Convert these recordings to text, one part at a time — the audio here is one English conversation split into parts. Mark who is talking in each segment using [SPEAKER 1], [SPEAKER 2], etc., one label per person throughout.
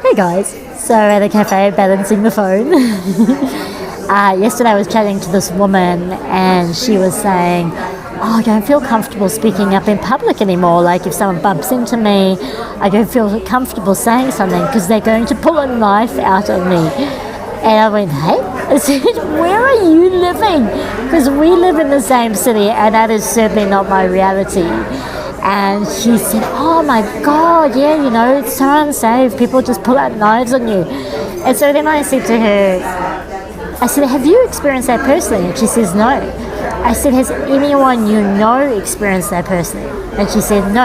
[SPEAKER 1] Hey guys, so at a cafe balancing the phone. Yesterday I was chatting to this woman and she was saying, I don't feel comfortable speaking up in public anymore. Like if someone bumps into me, I don't feel comfortable saying something because they're going to pull a knife out of me. And I went, hey? I said, where are you living? Because we live in the same city and that is certainly not my reality. And she said, oh my God, yeah, it's so unsafe. People just pull out knives on you. And so then I said to her, I said, have you experienced that personally? And she says, no. I said, has anyone you know experienced that personally? And she said, no.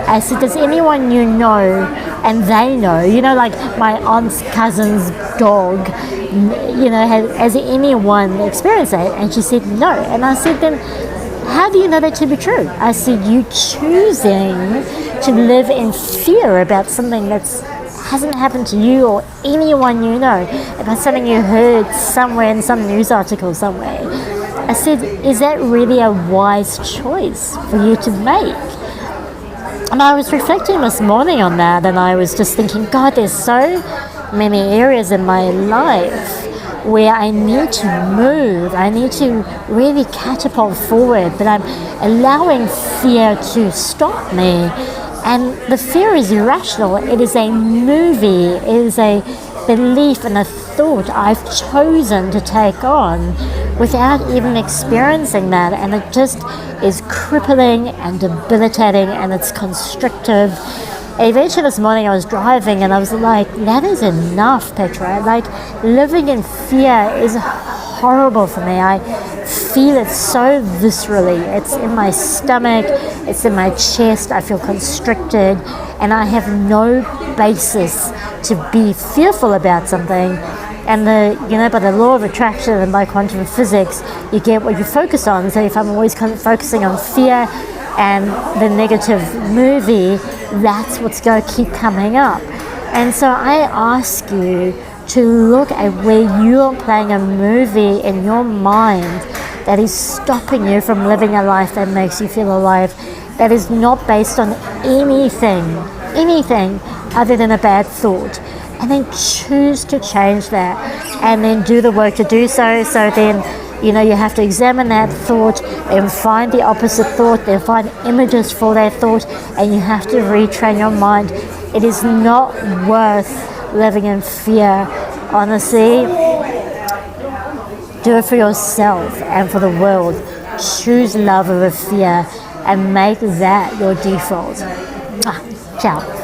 [SPEAKER 1] I said, does anyone you know and they know, like my aunt's cousin's dog, has anyone experienced that? And she said, no. And I said, then how do you know that to be true? I said, you choosing to live in fear about something that hasn't happened to you or anyone you know, about something you heard somewhere in some news article somewhere. I said, is that really a wise choice for you to make? And I was reflecting this morning on that, and I was just thinking, God, there's so many areas in my life where I need to move, I need to really catapult forward, but I'm allowing fear to stop me. And the fear is irrational. It is a movie, it is a belief and a thought I've chosen to take on without even experiencing that, and it just is crippling and debilitating and it's constrictive. Eventually this morning I was driving and I was like, that is enough, Petra. Like, living in fear is horrible for me. I feel it so viscerally. It's in my stomach, it's in my chest, I feel constricted, and I have no basis to be fearful about something. And by the law of attraction and by quantum physics, you get what you focus on. So if I'm always focusing on fear and the negative movie, that's what's going to keep coming up. And so I ask you to look at where you're playing a movie in your mind that is stopping you from living a life that makes you feel alive, that is not based on anything other than a bad thought. And then choose to change that and then do the work to do so. So then, you have to examine that thought, then find the opposite thought, then find images for that thought, and you have to retrain your mind. It is not worth living in fear. Honestly, do it for yourself and for the world. Choose love over fear and make that your default. Ciao.